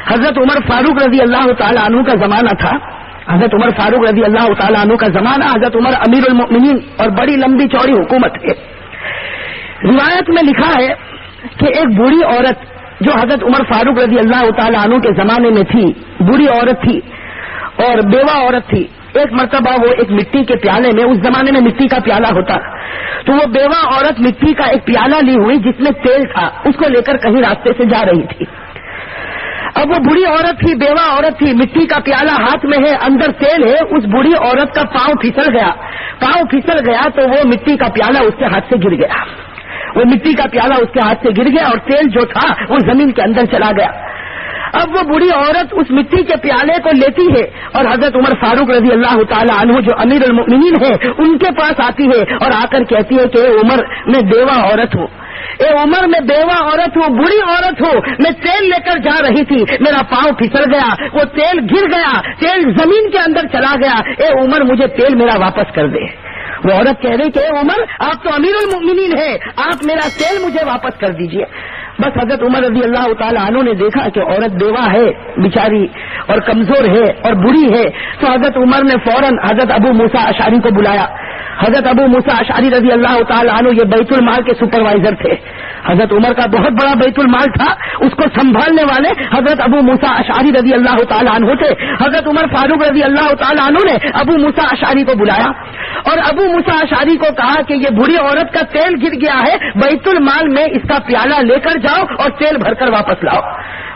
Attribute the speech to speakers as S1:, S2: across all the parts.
S1: हजरत उमर फारूक रजी अल्लाह ताला अन्हु का जमाना था। हजरत उमर फारूक रजी अल्लाह ताला अन्हु का जमाना, हजरत उमर अमीरुल मोमिनीन और बड़ी लंबी चौड़ी हुकूमत है। रिवायत में लिखा है कि एक बूढ़ी औरत जो हजरत उमर फारूक रजी अल्लाह ताला अन्हु के जमाने में थी, बूढ़ी औरत थी और बेवा औरत थी। एक मर्तबा वो एक मिट्टी के प्याले में, उस जमाने में मिट्टी का प्याला होता, तो वो बेवा औरत मिट्टी का एक प्याला ली हुई जिसमें तेल था, उसको लेकर कहीं रास्ते से जा रही थी। अब वो बूढ़ी औरत थी, बेवा औरत थी, मिट्टी का प्याला हाथ में है, अंदर तेल है। उस बूढ़ी औरत का पांव फिसल गया तो वो मिट्टी का प्याला उसके हाथ से गिर गया। वो मिट्टी का प्याला उसके हाथ से गिर गया और तेल जो था वो जमीन के अंदर चला गया। अब वो बूढ़ी औरत उस मिट्टी के प्याले को लेती है और हजरत उमर फारूक रजी अल्लाह ताला अन्हु जो अमीरुल मोमिनीन है उनके पास आती है और आकर कहती है कि उमर मैं बेवा औरत हूँ, उमर मैं बेवा औरत हूँ, बूढ़ी औरत हूँ, मैं तेल लेकर जा रही थी, मेरा पांव फिसल गया, वो तेल गिर गया, तेल जमीन के अंदर चला गया। उमर मुझे तेल मेरा वापस कर दे। वो औरत कह रही कि उमर आप तो अमीरुल मोमिनीन है, आप मेरा तेल मुझे वापस कर दीजिए। बस हजरत उमर रजी अल्लाह ताला अन्हु ने देखा कि औरत बेवा है बेचारी और कमजोर है और बुरी है, तो हजरत उमर ने फौरन हजरत अबू मूसा अशारी को बुलाया। हजरत अबू मूसा अशारी रजी अल्लाह ताला अन्हु ये बैतुल माल के सुपरवाइजर थे। हजरत उमर का बहुत बड़ा बैतुल माल था, उसको संभालने वाले हजरत अबू मूसा अशारी रजी अल्लाह ताला अन्हु थे। हजरत उमर फारूक रजी अल्लाह ताला अन्हु ने अबू मूसा अशारी को बुलाया और अबू मूसा अशारी को कहा कि ये बूढ़ी औरत का तेल गिर गया है, बैतुल माल में इसका प्याला लेकर जाओ और तेल भरकर वापस लाओ।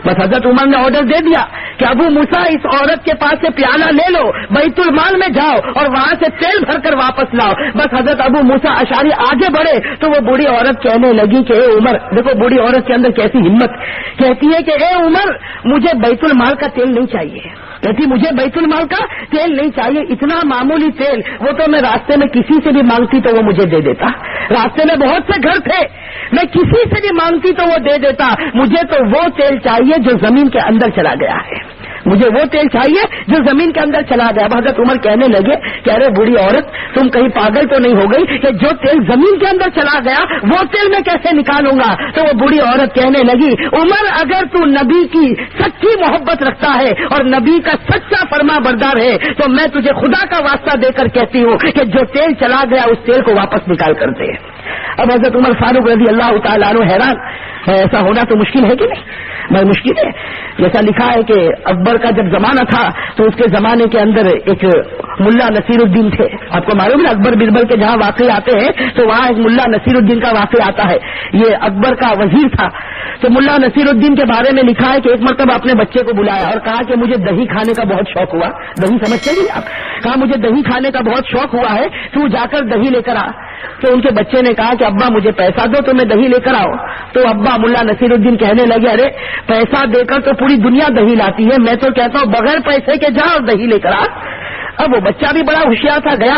S1: बस हजरत उमर ने ऑर्डर दे दिया कि अबू मूसा इस औरत के पास से प्याला ले लो, बैतुल माल में जाओ और वहां से तेल भरकर वापस लाओ। बस हजरत अबू मूसा अशारी आगे बढ़े तो वो बूढ़ी औरत कहने लगी कि ए उमर, देखो बूढ़ी औरत के अंदर कैसी हिम्मत, कहती है कि ए उमर मुझे बैतुल माल का तेल नहीं चाहिए, कहती मुझे बैतुल माल का तेल नहीं चाहिए, इतना मामूली तेल वो तो मैं रास्ते में किसी से भी मांगती तो वो मुझे दे देता, रास्ते में बहुत से घर थे, मैं किसी से भी मांगती तो वो दे देता, मुझे तो वो तेल चाहिए जो जमीन के अंदर चला गया है, मुझे वो तेल चाहिए जो जमीन के अंदर चला गया। हजरत उमर कहने लगे कि अरे बूढ़ी औरत तुम कहीं पागल तो नहीं हो गई कि जो तेल जमीन के अंदर चला गया वो तेल मैं कैसे निकालूंगा। तो वो बूढ़ी औरत कहने लगी उमर अगर तू नबी की सच्ची मोहब्बत रखता है और नबी का सच्चा फरमा बरदार है तो मैं तुझे खुदा का वास्ता देकर कहती हूँ कि जो तेल चला गया उस तेल को वापस निकाल कर दे। अब हजरत उमर फारूक रजी अल्लाह ताला अन्हु हैरान, ऐसा होना तो मुश्किल है कि नहीं, भाई मुश्किल है। जैसा लिखा है कि अकबर का जब जमाना था तो उसके जमाने के अंदर एक मुल्ला नसीरुद्दीन थे। आपको मालूम है अकबर बिरबल के जहाँ वाकई आते हैं तो वहाँ एक मुल्ला नसीरुद्दीन का वाकई आता है। ये अकबर का वजीर था। तो मुल्ला नसीरुद्दीन के बारे में लिखा है कि एक मरतबा अपने बच्चे को बुलाया और कहा कि मुझे दही खाने का बहुत शौक हुआ। दही समझते नहीं आप? कहा मुझे दही खाने का बहुत शौक हुआ है, तू जाकर दही लेकर आ। तो उनके बच्चे ने कहा कि अब्बा मुझे पैसा दो तो मैं दही लेकर आओ। तो अब्बा मुल्ला नसीरुद्दीन कहने लगे अरे पैसा देकर तो पूरी दुनिया दही लाती है, मैं तो कहता हूँ बगैर पैसे के जा और दही लेकर आ। अब वो बच्चा भी बड़ा होशियार था, गया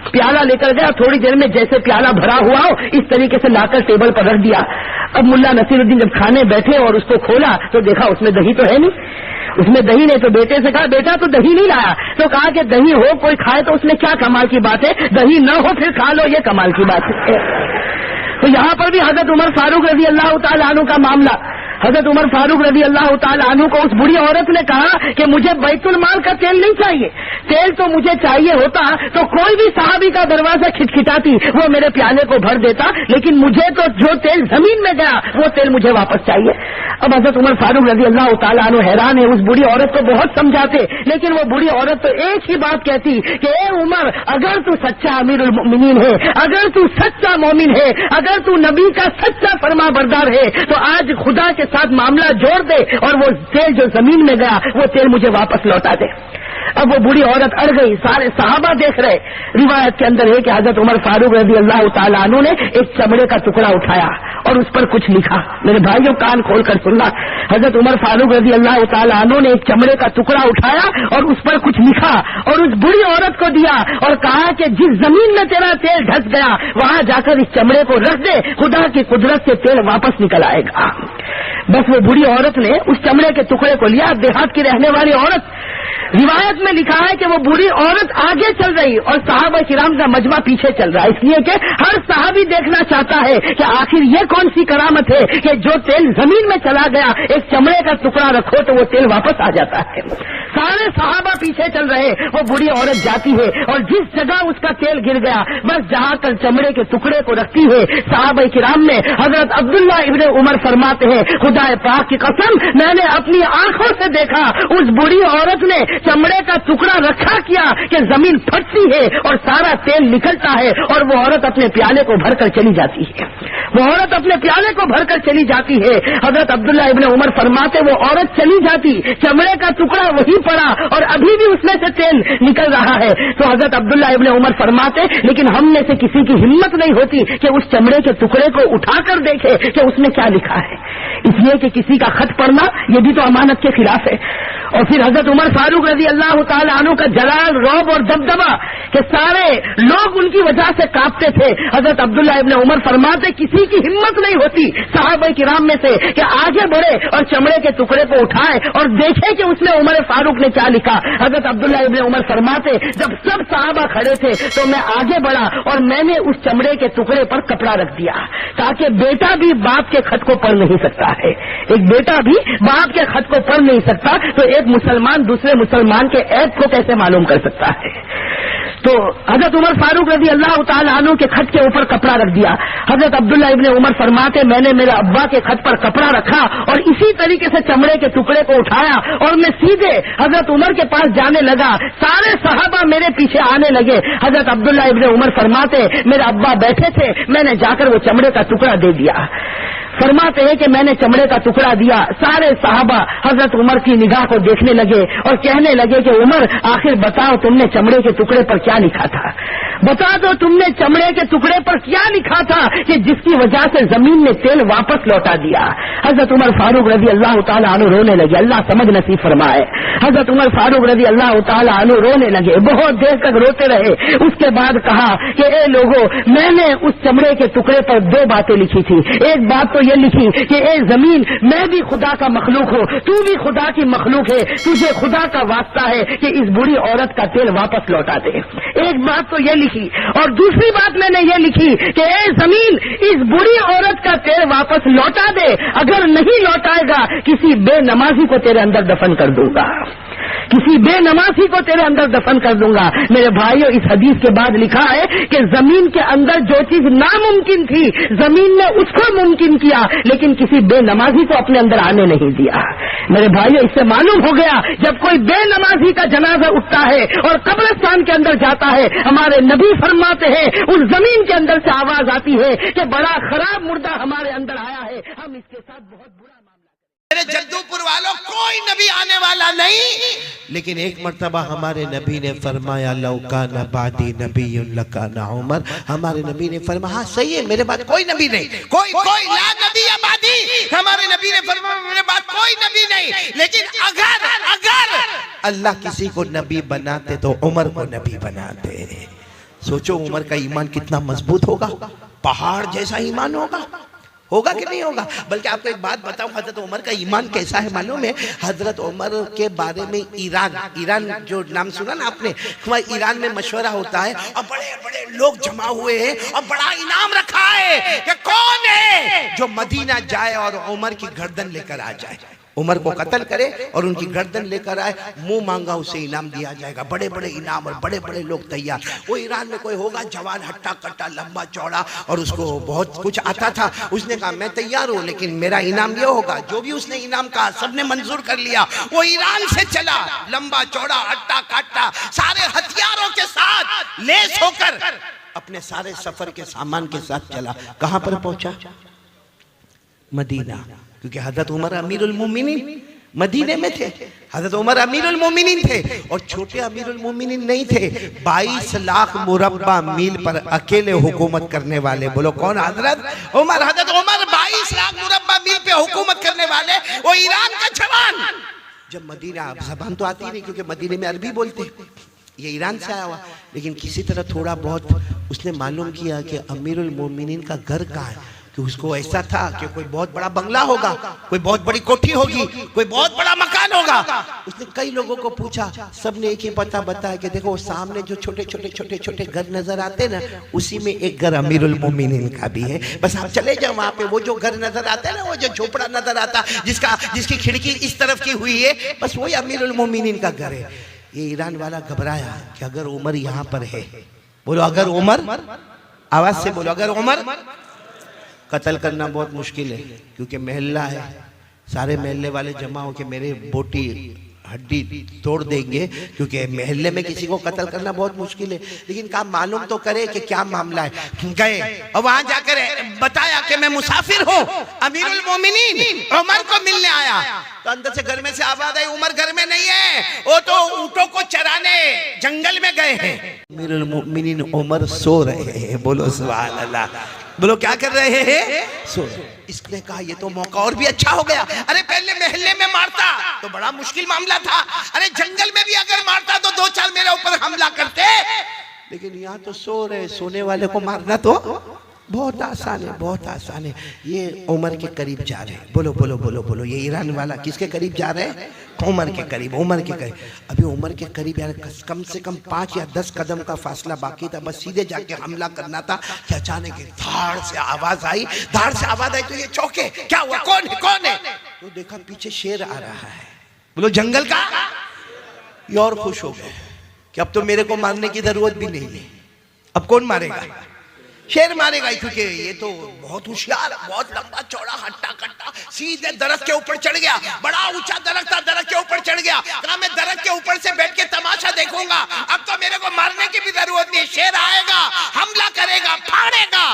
S1: प्याला लेकर गया, थोड़ी देर में जैसे प्याला भरा हुआ हो इस तरीके से लाकर टेबल पर रख दिया। अब मुल्ला नसीरुद्दीन जब खाने बैठे और उसको खोला तो देखा उसमें दही तो है नहीं, उसमें दही नहीं। तो बेटे से कहा बेटा तो दही नहीं लाया। तो कहा कि दही हो कोई खाए तो उसमें क्या कमाल की बात है, दही न हो फिर खा लो ये कमाल की बात है। तो यहाँ पर भी हजरत उमर फारूक रजी अल्लाह ताला अन्हु का मामला, हजरत उमर फारूक रजी अल्लाह ताला अन्हु को उस बुढ़ी औरत ने कहा कि मुझे बैतुल माल का तेल नहीं चाहिए, तेल तो मुझे चाहिए होता तो कोई भी सहाबी का दरवाजा खिटखिटाती वो मेरे प्याले को भर देता, लेकिन मुझे तो जो तेल जमीन में गया वो तेल मुझे वापस चाहिए। अब हजरत उमर फारूक रजी अल्लाह ताला अन्हु हैरान है, उस बुढ़ी औरत को बहुत समझाते लेकिन वो बुढ़ी औरत तो एक ही बात कहती कि ए उमर अगर तू सच्चा अमीरुल मोमिनीन है, अगर तू सच्चा मोमिन है, अगर तू नबी का सच्चा फरमा बरदार है तो आज खुदा के साथ मामला जोड़ दे और वो तेल जो जमीन में गया वो तेल मुझे वापस लौटा दे। अब वो बूढ़ी औरत अड़ गई, सारे सहाबा देख रहे। रिवायत के अंदर है कि हजरत उमर फारूक रजी अल्लाह ताला अन्हु ने एक चमड़े का टुकड़ा उठाया और उस पर कुछ लिखा। मेरे भाइयों कान खोल कर सुनना, हजरत उमर फारूक रजी अल्लाह ताला अन्हु ने एक चमड़े का टुकड़ा उठाया और उस पर कुछ लिखा और उस बूढ़ी औरत को दिया और कहा कि जिस जमीन में तेरा तेल धस गया वहां जाकर इस चमड़े को रख दे, खुदा की कुदरत से तेल वापस निकल आएगा। बस वो बूढ़ी औरत ने उस चमड़े के टुकड़े को लिया। देहात की रहने वाली औरत रिवायत में लिखा है कि वो बूढ़ी औरत आगे चल रही और सहाबा किराम का मजमा पीछे चल रहा है, इसलिए कि हर सहाबी देखना चाहता है कि आखिर ये कौन सी करामत है कि जो तेल जमीन में चला गया, एक चमड़े का टुकड़ा रखो तो वो तेल वापस आ जाता है। सारे सहाबा पीछे चल रहे, वो बूढ़ी औरत जाती है और जिस जगह उसका तेल गिर गया, बस जहां तक चमड़े के टुकड़े को रखती है, सहाबा किराम में हजरत अब्दुल्ला इब्ने उमर फरमाते हैं, खुदा पाक की कसम, मैंने अपनी आंखों से देखा उस बूढ़ी औरत ने चमड़े का टुकड़ा रखा किया कि जमीन फटती है और सारा तेल निकलता है और वो औरत अपने प्याले को भरकर चली जाती है। वो औरत अपने प्याले को भरकर चली जाती है। हजरत अब्दुल्ला इब्ने उमर फरमाते, वो औरत चली जाती, चमड़े का टुकड़ा वहीं पड़ा और अभी भी उसमें से तेल निकल रहा है। तो हजरत अब्दुल्ला इब्ने उमर फरमाते, लेकिन हम में से किसी की हिम्मत नहीं होती कि उस चमड़े के टुकड़े को उठाकर देखे कि उसमें क्या लिखा है, इसलिए कि किसी का खत पढ़ना ये भी तो अमानत के खिलाफ है। और फिर हजरत उमर फारूक रजी अल्लाह तआला अन्हु का जलाल, रौब और दबदबा के सारे लोग उनकी वजह से कांपते थे। हजरत अब्दुल्ला इब्ने उमर फरमाते, किसी की हिम्मत नहीं होती सहाबा किराम में से कि आगे बढ़े और चमड़े के टुकड़े को उठाए और देखे कि उसमें उमर फारूक ने क्या लिखा। हजरत अब्दुल्ला इब्ने उमर फरमाते, जब सब सहाबा खड़े थे तो मैं आगे बढ़ा और मैंने उस चमड़े के टुकड़े पर कपड़ा रख दिया, ताकि बेटा भी बाप के खत को पढ़ नहीं सकता है, एक बेटा भी बाप के खत को पढ़ नहीं सकता, तो एक मुसलमान दूसरे मुसलमान के ऐब को कैसे मालूम कर सकता है। तो हजरत उमर फारूक रजी अल्लाह तआला अन्हु के खत के ऊपर कपड़ा रख दिया। हजरत अब्दुल्ला इब्ने उमर फरमाते, मैंने मेरे अब्बा के खत पर कपड़ा रखा और इसी तरीके से चमड़े के टुकड़े को उठाया और मैं सीधे हजरत उमर के पास जाने लगा। सारे सहाबा मेरे पीछे आने लगे। हजरत अब्दुल्ला इब्ने उमर फरमाते, मेरे अब्बा बैठे थे, मैंने जाकर वो चमड़े का टुकड़ा दे दिया। फरमाते हैं कि मैंने चमड़े का टुकड़ा दिया, सारे सहाबा हजरत उमर की निगाह को देखने लगे और कहने लगे कि उमर, आखिर बताओ तुमने चमड़े के टुकड़े पर क्या लिखा था, बता दो तुमने चमड़े के टुकड़े पर क्या लिखा था कि जिसकी वजह से जमीन ने तेल वापस लौटा दिया। हजरत उमर फारूक रजी अल्लाह तआला अन्हु रोने लगे, अल्लाह समझ नसीब फरमाए। हजरत उमर फारूक रजी अल्लाह तआला अन्हु रोने लगे, बहुत देर तक रोते रहे। उसके बाद कहा कि ए लोगों, मैंने उस चमड़े के टुकड़े पर दो बातें लिखी थी। एक बात तो ये लिखी कि ए जमीन, मैं भी खुदा का मखलूक हूँ, तू भी खुदा की मखलूक है, तुझे खुदा का वास्ता है कि इस बुरी औरत का तेल वापस लौटा दे। एक बात तो ये लिखी और दूसरी बात मैंने ये लिखी कि ए जमीन, इस बुरी औरत का तेल वापस लौटा दे, अगर नहीं लौटाएगा किसी बेनमाजी को तेरे अंदर दफन कर दूंगा, किसी बेनमाजी को तेरे अंदर दफन कर दूंगा। मेरे भाइयों, इस हदीस के बाद लिखा है कि जमीन के अंदर जो चीज नामुमकिन थी, जमीन ने उसको मुमकिन किया, लेकिन किसी बेनमाजी को अपने अंदर आने नहीं दिया। मेरे भाइयों, इससे मालूम हो गया, जब कोई बेनमाजी का जनाजा उठता है और कब्रिस्तान के अंदर जाता है, हमारे नबी फरमाते हैं उस जमीन के अंदर से आवाज आती है कि बड़ा खराब मुर्दा हमारे अंदर आया है, हम इसके साथ बहुत बुरा
S2: मेरे जद्दूपुर वालों, कोई नबी आने वाला नहीं, लेकिन एक मर्तबा हमारे नबी ने फरमाया, लौका नबादी नबी लकाना उमर। हमारे नबी ने फरमाया, हाँ सही है, मेरे बाद कोई नबी नहीं, कोई ला नबी आबादी। हमारे नबी ने फरमाया, मेरे बाद कोई नबी नहीं, लेकिन अगर अल्लाह किसी को नबी बनाते तो उमर को नबी बनाते। सोचो उमर का ईमान कितना मजबूत होगा, पहाड़ जैसा ईमान होगा कि नहीं होगा। बल्कि आपको एक बात बताऊं, हजरत उमर का ईमान कैसा है मालूम है? हजरत उमर के बारे में ईरान जो नाम सुना ना आपने, ईरान में मशवरा होता है और बड़े बड़े लोग जमा हुए हैं और बड़ा इनाम रखा है कि कौन है जो मदीना जाए और उमर की गर्दन लेकर आ जाए, उमर को कत्ल करे और उनकी गर्दन लेकर आए, मुंह मांगा उसे इनाम दिया जाएगा। बड़े बड़े इनाम और बड़े बड़े लोग तैयार। वो ईरान में कोई होगा जवान, हट्टा कट्टा, लंबा चौड़ा और उसको बहुत कुछ आता था। उसने कहा मैं तैयार हूँ, लेकिन मेरा इनाम ये होगा। जो भी उसने इनाम कहा सबने मंजूर कर लिया। वो ईरान से चला, लंबा चौड़ा, हट्टा कट्टा, सारे हथियारों के साथ लेस होकर अपने सारे सफर के सामान के साथ चला। कहां पर पहुंचा? मदीना, क्योंकि हजरत उमर अमीरुल मोमिनीन मदीने में थे। हजरत उमर अमीरुल मोमिनीन थे और छोटे अमीरुल मोमिनीन नहीं थे। 22 लाख मुरब्बा मील पर अकेले हुकूमत करने वाले, बोलो कौन? हजरत उमर। हजरत उमर 22 लाख मुरब्बा मील पे हुकूमत करने वाले, वो ईरान का जवान। जब मदीना, जबान तो आती नहीं क्योंकि मदीने में अरबी बोलते, ये ईरान से आया हुआ, लेकिन किसी तरह थोड़ा बहुत उसने मालूम किया कि अमीरुल मोमिनीन का घर कहाँ है। कि उसको ऐसा था कि कोई बहुत बड़ा बंगला होगा, कोई बहुत बड़ी कोठी होगी, कोई बहुत बड़ा मकान होगा। उसने कई लोगों को पूछा, सबने एक ही पता बताया कि देखो सामने जो छोटे छोटे छोटे छोटे घर नजर आते ना, उसी में एक घर अमीरुल मोमिनीन का भी है। बस आप चले जाओ वहां पे, वो जो घर नजर आता है ना, वो जो झोपड़ा नजर आता जिसकी खिड़की इस तरफ की हुई है, बस वही अमीरुल मोमिनीन का घर है। ये ईरान वाला घबराया कि अगर उमर यहाँ पर है, बोलो अगर उमर, आवाज से बोलो अगर उमर, कत्ल करना बहुत मुश्किल है क्योंकि महल्ला है, सारे महल्ले वाले जमा होके मेरे बोटी हड्डी तोड़ देंगे, क्योंकि महल्ले में किसी को कत्ल करना बहुत मुश्किल है। लेकिन काम मालूम तो करे कि क्या मामला है। गए और वहां जाकर बताया कि मैं मुसाफिर हूँ, अमीरुल मोमिनीन उमर को मिलने आया। तो अंदर से घर में से आवाज आई, उमर घर में नहीं है, वो तो ऊंटों को चराने जंगल में गए हैं। अमीरुल मोमिनीन उमर सो रहे हैं। बोलो सुभान अल्लाह, बोलो क्या कर रहे हैं, सो। इसने कहा ये तो मौका और भी अच्छा हो गया। अरे पहले महल्ले में मारता तो बड़ा मुश्किल मामला था, अरे जंगल में भी अगर मारता तो 2-4 मेरे ऊपर हमला करते, लेकिन यहाँ तो सो रहे, सोने वाले को मारना तो बहुत आसान है, बहुत आसान है। ये उमर के करीब जा रहे हैं। बोलो बोलो बोलो बोलो, ये ईरान वाला किसके करीब जा रहे हैं, उमर के करीब, उमर के करीब। अभी उमर के करीब यार कम से कम 5 या 10 कदम का फासला बाकी था, बस सीधे जाके हमला करना था कि अचानक धाड़ से आवाज आई, धाड़ से आवाज आई तो ये चौंके, क्या हुआ, कौन है, कौन है? तो देखा पीछे शेर आ रहा है, बोलो जंगल का। ये और खुश हो गए कि अब तो मेरे को मारने की जरूरत भी नहीं है, अब कौन मारेगा, शेर मारेगा, क्योंकि ये तो बहुत होशियार, बहुत लंबा चौड़ा हट्टा कट्टा, सीधे दरख्त के ऊपर चढ़ गया। बड़ा ऊंचा दरख्त था, दरख्त के ऊपर चढ़ गया। कहा मैं दरख्त के ऊपर से बैठ के तमाशा देखूंगा, अब तो मेरे को मारने की भी जरूरत नहीं, शेर आएगा, हमला करेगा, फाड़ेगा।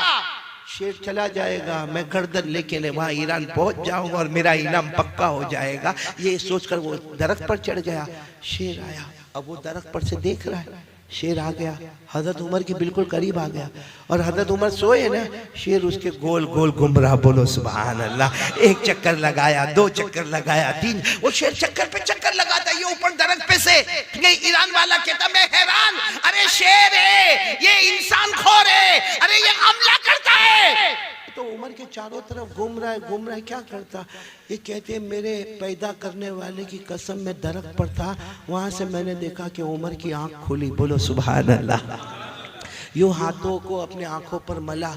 S2: शेर चला जाएगा, मैं गर्दन लेके वहां ईरान पहुंच जाऊंगा और मेरा इनाम पक्का हो जाएगा। ये सोचकर वो दरख्त पर चढ़ गया। शेर आया, अब वो दरख्त पर से देख रहा है, शेर आ गया, हजरत उमर के बिल्कुल करीब आ गया और हजरत उमर सोए ना, शेर उसके गोल गोल घूम रहा। बोलो सुभान अल्लाह। एक चक्कर लगाया, 2 चक्कर लगाया, 3, वो शेर चक्कर पे चक्कर लगाता, ये ऊपर दरख्त पे से। ये ईरान वाला कहता मैं हैरान, अरे शेर है, ये इंसान खोर है, अरे ये हमला करता है। तो उमर के चारों तरफ घूम रहा है, क्या करता? ये कहते हैं मेरे पैदा करने वाले की कसम, में दरख्त पर था, वहां से मैंने देखा कि उमर की आंख खुली। बोलो सुभान अल्लाह। यूं हाथों को अपने आंखों पर मला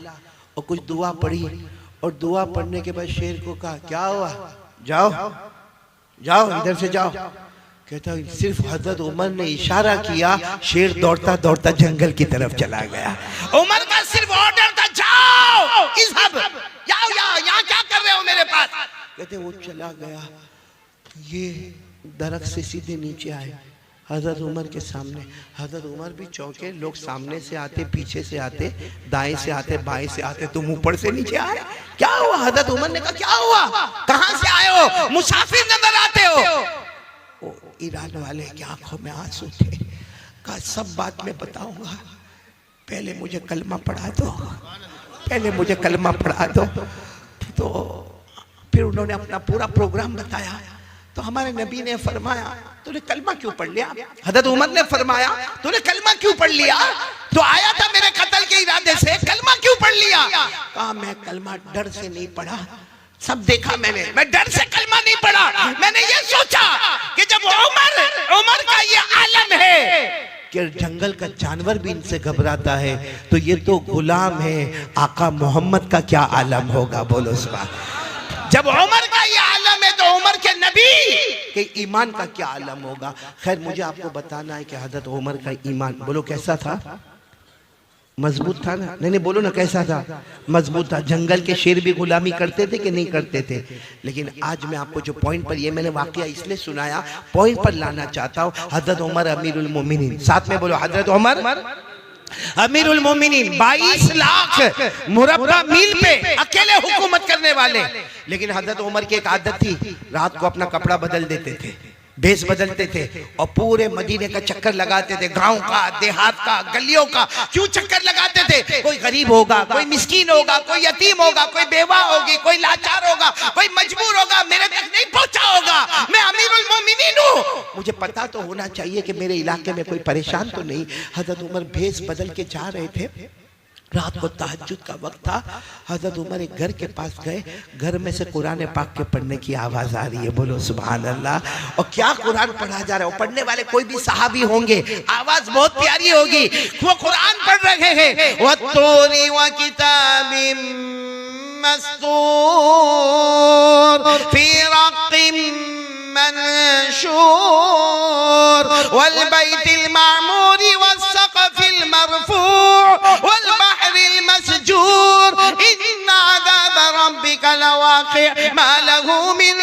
S2: और कुछ दुआ पढ़ी, और दुआ पढ़ने के बाद शेर को कहा क्या हुआ, जाओ जाओ इधर से जाओ। कहता सिर्फ हजरत उमर ने इशारा किया, शेर दौड़ता दौड़ता जंगल की तरफ चला गया। उमर का सिर्फ ऑर्डर था, जाओ इज़हब, जाओ यहाँ क्या कर रहे हो मेरे पास। कहते वो चला गया, ये दरख्त से सीधे नीचे आए हजरत उमर के सामने। हजरत उमर भी चौंके, लोग सामने से आते, पीछे से आते, दाएं से आते, बाएं से आते, तुम ऊपर से नीचे आए, क्या हुआ? हजरत उमर ने कहा क्या हुआ, कहां से आए हो, मुसाफिर नजर आते हो। ईरान वाले की आंखों में आंसू थे। कहा सब बात मैं बताऊंगा, पहले मुझे कलमा पढ़ा दो, पहले मुझे कलमा पढ़ा दो। तो फिर उन्होंने अपना पूरा प्रोग्राम बताया। तो हमारे नबी ने फरमाया तूने कलमा क्यों पढ़ लिया? हजरत उमर ने फरमाया तूने कलमा क्यों पढ़ लिया? तो आया था मेरे कत्ल के इरादे से, कलमा क्यों पढ़ लिया? कहा मैं कलमा डर से नहीं पढ़ा, सब देखा मैंने, मैं डर से कलमा नहीं पढ़ा। मैंने ये सोचा कि जब उमर का ये आलम है कि जंगल का जानवर भी इनसे घबराता है, तो ये तो गुलाम है, आका मोहम्मद का क्या आलम होगा। बोलो सुभान। जब उमर का ये आलम है तो उमर के नबी के ईमान का क्या आलम होगा। खैर मुझे आपको बताना है कि हजरत उमर का ईमान, बोलो कैसा था? मजबूत था ना? नहीं बोलो ना कैसा था? मजबूत था। जंगल के शेर भी गुलामी करते थे कि नहीं करते थे? लेकिन आज मैं आपको जो पॉइंट पर, ये मैंने वाकया इसलिए सुनाया, पॉइंट पर लाना चाहता हूँ। हजरत उमर अमीरुल मोमिनीन, साथ में बोलो हजरत उमर अमीरुल मोमिनीन, 22 लाख मुरब्बा मील पे अकेले हुकूमत करने वाले। लेकिन हजरत उमर की एक आदत थी, रात को अपना कपड़ा बदल देते थे, भेष बदलते थे और पूरे मदीने का चक्कर लगाते थे, गांव का, देहात का, गलियों का। क्यों चक्कर लगाते थे? कोई गरीब होगा, कोई मिस्कीन होगा, कोई यतीम होगा, कोई बेवा होगी, कोई लाचार होगा, कोई मजबूर होगा, मेरे तक नहीं पहुंचा होगा, मैं अमीरुल मोमिनीन हूं, मुझे पता तो होना चाहिए कि मेरे इलाके में कोई परेशान तो नहीं। हजरत उमर भेष बदल के जा रहे थे, रात को तहज्जुद का वक्त था, हजरत उमर एक घर के पास गए, घर में से कुरान पाक के पढ़ने की आवाज आ रही है, बोलो सुभान अल्लाह। और क्या कुरान पढ़ा जा रहा है, पढ़ने वाले कोई भी सहाबी होंगे, आवाज बहुत प्यारी होगी, वो कुरान पढ़ रहे हैं। वत्तूरी व किताबिम मस्तूर फी रक़्क़िम मंशूर वल बैतिल मामूर वस्सक़फ़िल मरफ़ूअ वल बहरिल मस्जूर इन्ना अज़ाब रब्बिका लवाक़ि' मा लहू मिन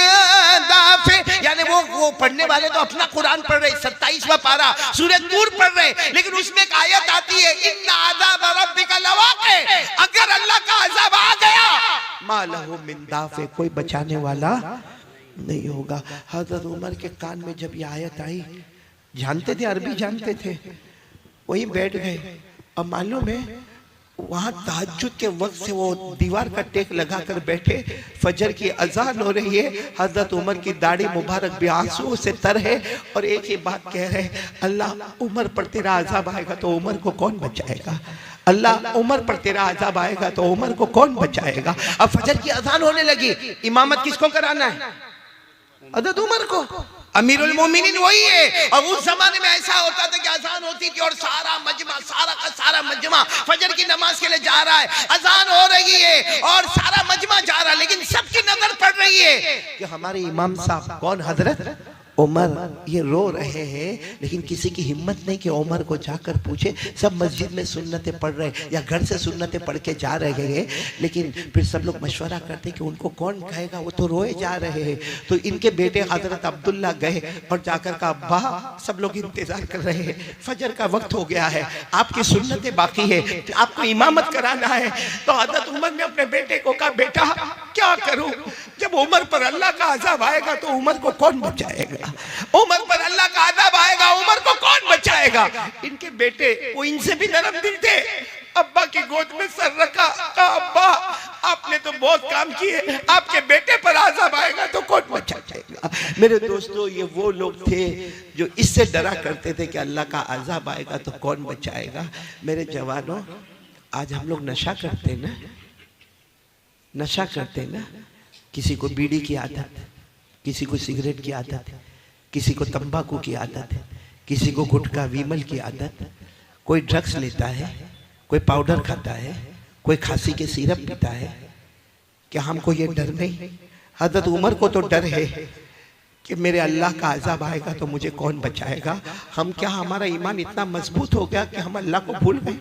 S2: दाफ़ि। यानी वो पढ़ने वाले तो अपना कुरान पढ़ रहे, 27वां पारा सूरह तूर पढ़ रहे, लेकिन उसमें एक आयत आती है, इन्ना अज़ाब रब्बिका लवाक़ि', अगर अल्लाह का अज़ाब आ गया, मा लहू मिन दाफ़ि, कोई बचाने वाला नहीं होगा। हजरत उमर के कान में जब ये आयत आई, जानते थे, अरबी जानते थे, वहीं बैठ गए। अब मालूम है वहां तहज्जुद के वक्त से वो दीवार का टेक लगाकर बैठे, फजर की अजान हो रही है, हजरत उमर की दाढ़ी मुबारक भी आंसुओं से तर है, और एक ही बात कह रहे, अल्लाह उमर पर तेरा अजाब आएगा तो उमर को कौन बचाएगा, अल्लाह उमर पर तेरा अजाब आएगा तो उमर को कौन बचाएगा। अब फजर की अजान होने लगी, इमामत किसको कराना है, हजरत उमर को, अमीरुल मोमिनीन वही है। और उस जमाने में ऐसा होता था कि अजान होती थी और सारा मजमा, सारा का सारा मजमा फजर की नमाज के लिए जा रहा है, अजान हो रही है और सारा मजमा जा रहा है, लेकिन सबकी नजर पड़ रही है कि हमारे इमाम साहब कौन, हजरत उमर, ये रो रहे हैं, लेकिन किसी की हिम्मत नहीं कि उमर को जाकर पूछे। सब मस्जिद में सुन्नतें पढ़ रहे या घर से सुन्नतें पढ़ के जा रहे हैं, लेकिन फिर सब लोग मशवरा करते कि उनको कौन कहेगा, वो तो रोए जा रहे हैं। तो इनके बेटे हजरत अब्दुल्ला गए और जाकर कहा, अब्बा सब लोग इंतजार कर रहे हैं, फजर का वक्त हो गया है, आपकी सुन्नतें बाकी है, आपको इमामत कराना है। तो हजरत उमर ने अपने बेटे को कहा, बेटा क्या करूं, जब उमर पर अल्लाह का अज़ाब आएगा तो उमर को कौन बचाएगा, उमर पर अल्लाह का अज़ाब आएगा, उमर को कौन बचाएगा। इनके बेटे वो इनसे भी नरम दिल थे, अब्बा की गोद में सर रखा, कहा अब्बा आपने तो बहुत काम किए, आपके बेटे पर अज़ाब आएगा तो कौन बचाएगा। मेरे दोस्तों, ये वो लोग थे जो इससे डरा करते थे कि अल्लाह का अज़ाब आएगा तो कौन बचाएगा। मेरे जवानों, आज हम लोग नशा करते ना, नशा करते ना, किसी को बीड़ी की आदत, किसी को सिगरेट की आदत, किसी को तंबाकू की आदत, किसी को गुटखा विमल की आदत, कोई ड्रग्स लेता है, कोई पाउडर खाता है, कोई खांसी के सिरप पीता है। क्या हमको ये डर नहीं? हजरत उमर को तो डर है कि मेरे अल्लाह का अज़ाब आएगा तो मुझे कौन बचाएगा। हम क्या, हमारा ईमान इतना मजबूत हो गया कि हम अल्लाह को भूल गए।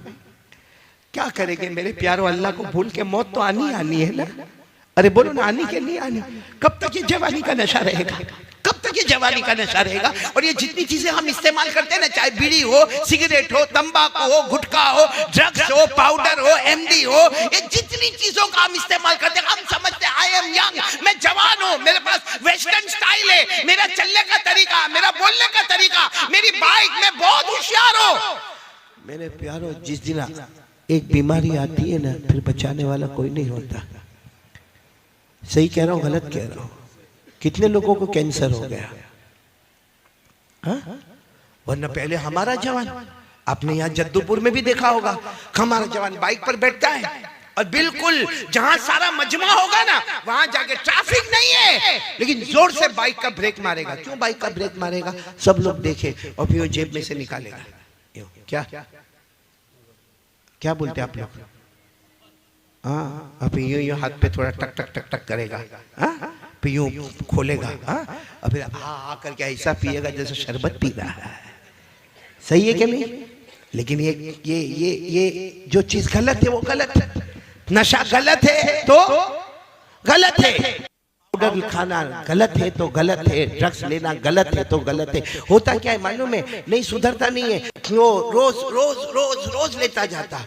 S2: क्या करेंगे मेरे प्यारो, अल्लाह को भूल के मौत तो आनी आनी है ना। अरे बोलो ना, आनी के नहीं आनी। कब तक ये जवानी का नशा रहेगा, कब तक ये जवानी का नशा रहेगा। और ये जितनी चीजें हम इस्तेमाल करते हैं ना, चाहे बीड़ी हो, सिगरेट हो, तंबाकू हो, गुटखा हो, ड्रग्स हो, पाउडर हो, एमडी हो, ये जितनी चीजों का हम इस्तेमाल करते हैं, हम समझते हैं आई एम यंग, मैं जवान हूँ, मेरे पास वेस्टर्न स्टाइल है, मेरा चलने का तरीका, मेरा बोलने का तरीका, मेरी बाइक, मैं बहुत होशियार हूँ। मेरे प्यारो, जिस दिन एक बीमारी आती है ना, फिर बचाने वाला कोई नहीं होता। सही कह रहा हूँ, गलत कह रहा हूँ? कितने लोगों को कैंसर हो गया, वरना पहले हमारा जवान, आपने यहाँ जद्दूपुर में भी देखा होगा, हमारा जवान बाइक पर बैठता है और बिल्कुल जहां सारा मजमा होगा ना, वहां जाके ट्रैफिक नहीं है, लेकिन जोर से बाइक का ब्रेक मारेगा। क्यों बाइक का ब्रेक मारेगा? सब लोग देखे, और फिर वो जेब में से निकालेगा। क्या क्या बोलते आप लोग? हाँ, अब यूं हाथ पे थोड़ा टक टक टक टक करेगा, हाँ, फिर यूं खोलेगा, हाँ, और फिर आ करके ऐसा पिएगा जैसे शरबत पी रहा है। सही है कि नहीं? लेकिन ये जो चीज गलत है वो गलत है, नशा गलत है तो गलत है, पाउडर खाना गलत है तो गलत है, ड्रग्स लेना गलत है तो गलत है। होता क्या है मालूम है? नहीं सुधरता नहीं है, वो रोज रोज रोज रोज लेता जाता,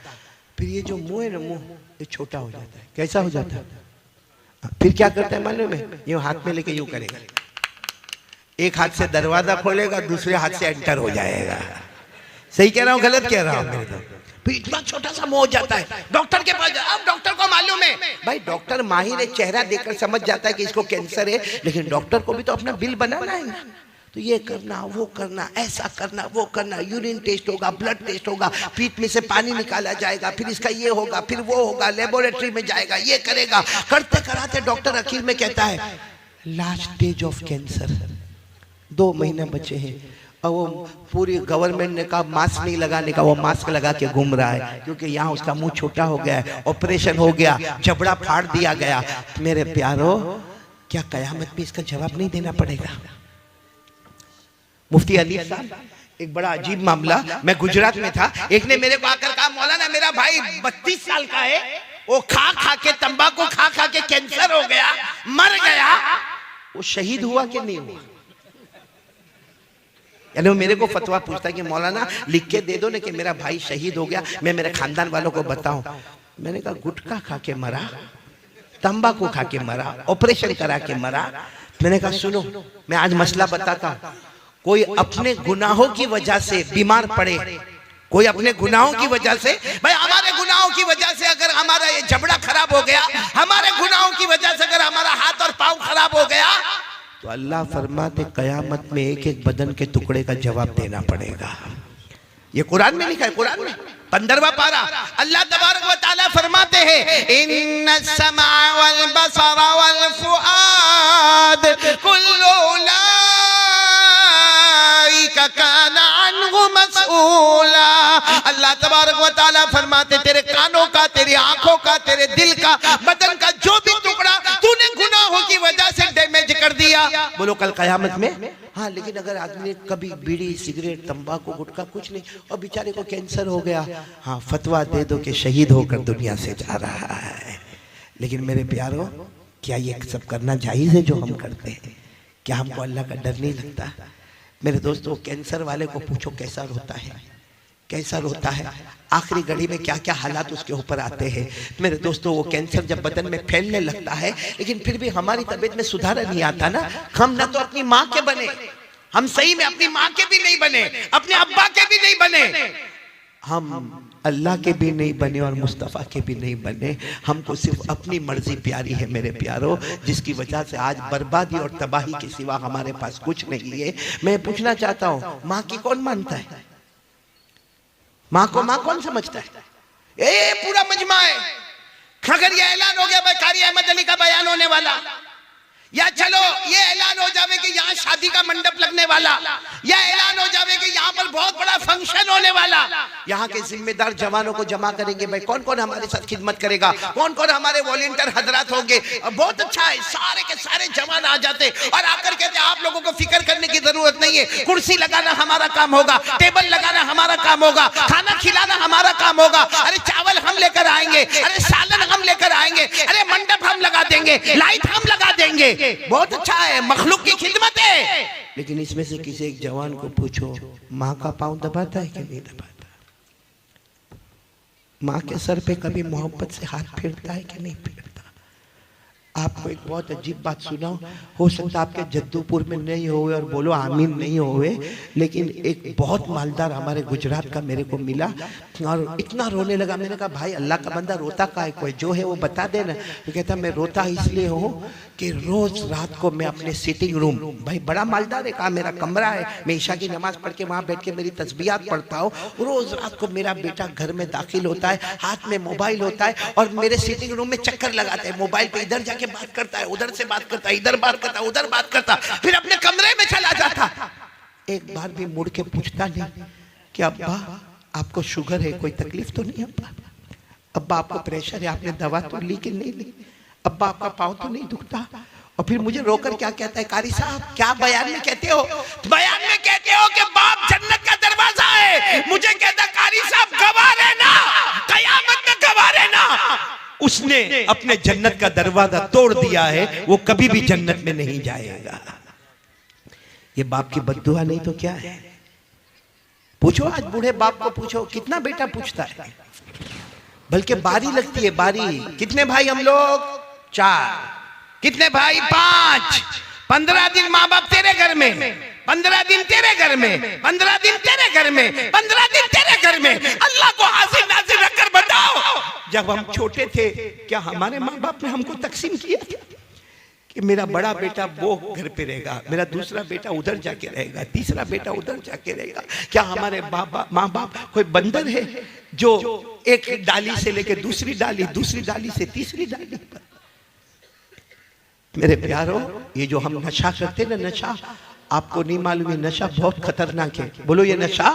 S2: फिर ये जो मुंह है ना, मुंह ये छोटा हो जाता है। कैसा हो जाता है? फिर क्या करता है मालूम है? यूं हाथ में लेके यूं करेगा, एक हाथ से दरवाजा खोलेगा, दूसरे हाथ से एंटर हो जाएगा। सही कह रहा हूँ, गलत कह रहा हूँ? फिर इतना छोटा सा मुंह हो जाता है, डॉक्टर के पास। अब डॉक्टर को मालूम है भाई, डॉक्टर माहिर है, चेहरा देखकर समझ जाता है कि इसको कैंसर है, लेकिन डॉक्टर को भी तो अपना बिल बनाना है ना। तो ये करना, वो करना, ऐसा करना, वो करना, यूरिन टेस्ट होगा, ब्लड टेस्ट होगा, पीठ में से पानी निकाला जाएगा, फिर इसका ये होगा, फिर वो होगा, लेबोरेटरी में जाएगा, ये करेगा। करते कराते डॉक्टर आखिर में कहता है लास्ट स्टेज ऑफ कैंसर, 2 महीने बचे हैं। और वो पूरी गवर्नमेंट ने कहा मास्क नहीं लगाने का, वो मास्क लगा के घूम रहा है क्योंकि यहाँ उसका मुंह छोटा हो गया है, ऑपरेशन हो गया, जबड़ा फाड़ दिया गया। मेरे प्यारो, क्या कयामत में इसका जवाब नहीं देना पड़ेगा? मुफ्ती अली साहब, एक बड़ा अजीब मामला, मैं गुजरात में था, एक ने मेरे को आकर कहा मौलाना मेरा भाई 32 साल का है, वो खा खा के, तंबाकू खा खा के कैंसर हो गया, मर गया। वो शहीद हुआ कि नहीं हुआ? यानी वो मेरे को फतवा पूछता है कि मौलाना लिख के दे दो ना कि मेरा भाई शहीद हो गया, मैं मेरे खानदान वालों को बताऊं। मैंने कहा गुटखा खा के मरा, तंबाकू खा के मरा, ऑपरेशन करा के मरा। मैंने कहा सुनो, मैं आज मसला बताता हूं। कोई अपने गुनाहों की वजह से बीमार पड़े, कोई अपने गुनाहों की वजह से, भाई हमारे गुनाहों की वजह से अगर हमारा ये जबड़ा खराब हो गया, हमारे गुनाहों की वजह से अगर हमारा हाथ और पांव खराब हो गया, तो अल्लाह फरमाते कयामत में एक एक बदन के टुकड़े का जवाब देना पड़ेगा। ये कुरान में लिखा है, कुरान में 15वां पारा, अल्लाह तबारक व तआला फरमाते हैं इन्नस समा वल बसरा वल फुआद कुल्लु उलाइका काना अन्हु मसऊला। अल्लाह तबारक व तआला फरमाते तेरे कानों का, तेरी आंखों का, तेरे दिल का, बदन का जो भी टुकड़ा तूने गुनाहों की वजह से डैमेज कर दिया, बोलो कल कयामत में। हाँ, लेकिन अगर आदमी ने कभी बीड़ी, सिगरेट, तंबाकू, गुटखा कुछ नहीं और बेचारे को कैंसर हो गया, हाँ फतवा दे दो कि शहीद होकर दुनिया से जा रहा है। लेकिन मेरे प्यारों, क्या ये सब करना जायज़ है जो हम करते हैं? क्या हमको अल्लाह का डर नहीं लगता? मेरे दोस्तों, कैंसर वाले को पूछो कैसा रोता है, कैसा रोता है, आखिरी घड़ी में क्या क्या हालात उसके ऊपर आते हैं। मेरे दोस्तों, वो कैंसर जब बदन में फैलने लगता है, लेकिन फिर भी हमारी तबीयत में सुधार नहीं आता ना। हम ना तो अपनी माँ के बने, हम सही में अपनी माँ के भी नहीं बने, अपने अब्बा के भी नहीं बने, हम अल्लाह के भी नहीं बने और मुस्तफ़ा के भी नहीं बने। हमको सिर्फ अपनी मर्जी प्यारी है मेरे प्यारों, जिसकी वजह से आज बर्बादी और तबाही के सिवा हमारे पास कुछ नहीं है। मैं पूछना चाहता हूँ, माँ की कौन मानता है? माँ को माँ कौन समझता है? ये पूरा मजमा है। अगर ये ऐलान हो गया भाई कारी अहमद अली का बयान होने वाला, या चलो ये ऐलान हो जावे कि यहाँ शादी का मंडप लगने वाला, या ऐलान हो जावे कि यहाँ पर बहुत बड़ा फंक्शन होने वाला, यहाँ के जिम्मेदार जवानों को जमा करेंगे, भाई कौन कौन हमारे साथ खिदमत करेगा, कौन कौन हमारे वॉलंटियर हजरात होंगे। बहुत अच्छा है, सारे के सारे जवान आ जाते और आकर कहते आप लोगों को फिक्र करने की जरूरत नहीं है, कुर्सी लगाना हमारा काम होगा, टेबल लगाना हमारा काम होगा, खाना खिलाना हमारा काम होगा। अरे चावल हम लेकर आएंगे, अरे सालन हम लेकर आएंगे, अरे मंडप हम लगा देंगे, लाइट हम लगा देंगे। बहुत अच्छा है, मखलूक की खिदमत है। लेकिन इसमें से किसी एक जवान को पूछो, माँ का पांव दबाता है कि नहीं दबाता? माँ के सर पे कभी मोहब्बत से हाथ फेरता है कि नहीं फेरता? आपको एक बहुत अजीब बात सुनाओ, हो सकता है आपके जद्दूपुर में नहीं होवे और बोलो आमीन नहीं होवे, लेकिन एक बहुत मालदार हमारे गुजरात का मेरे को मिला और इतना रोने लगा। मैंने कहा भाई अल्लाह का बंदा रोता का है, कोई जो है वो बता देना। तो कहता मैं रोता इसलिए हूँ कि रोज रात को मैं अपने सिटिंग रूम, भाई बड़ा मालदार है, कहा मेरा कमरा है, मैं ईशा की नमाज पढ़ के वहाँ बैठ के मेरी तस्बीहात पढ़ता हूँ। रोज रात को मेरा बेटा घर में दाखिल होता है, हाथ में मोबाइल होता है और मेरे सिटिंग रूम में चक्कर लगाता है, मोबाइल पे इधर जाके बात करता है, उधर से बात करता है, इधर बात करता है, उधर बात करता, फिर अपने कमरे में चला जाता। एक बार भी मुड़ के पूछता नहीं कि अब्बा आपको शुगर है, कोई तकलीफ तो नहीं? अब्बा आपको प्रेशर है, आपने दवा तो ली कि नहीं ली? अब्बा आपका पाँव तो नहीं दुखता? और फिर मुझे रोकर क्या कहता है, कारी साहब क्या बयान में कहते हो? बयान में कहते हो कि बाप जन्नत का दरवाजा है। मुझे कहता कारी साहब गवाह रहना, कयामत में गवाह रहना, उसने अपने जन्नत का दरवाजा तोड़ दिया है, वो कभी भी जन्नत में नहीं जाएगा। ये बाप की बद्दुआ नहीं तो क्या है? पूछो आज बूढ़े बाप को पूछो, कितना बेटा पूछता है? बल्कि बारी लगती है, बारी। कितने भाई हम लोग? 4। कितने भाई? 5। 15 दिन माँ बाप तेरे घर में, 15 दिन तेरे घर में, 15 दिन तेरे घर में, 15 दिन तेरे घर में। अल्लाह को हाजिर नाजिर रखकर बताओ, जब हम छोटे थे क्या हमारे माँ बाप ने हमको तकसीम किया था? कि मेरा बड़ा बेटा वो घर पे रहेगा, मेरा दूसरा बेटा उधर जाके रहेगा, तीसरा बेटा उधर जाके रहेगा। क्या हमारे माँ बाप कोई बंदर है जो एक डाली से लेकर दूसरी डाली से तीसरी डाली पर? मेरे प्यारो, ये जो हम नशा करते ना, नशा आपको नहीं मालूम है, नशा बहुत खतरनाक है। बोलो ये नशा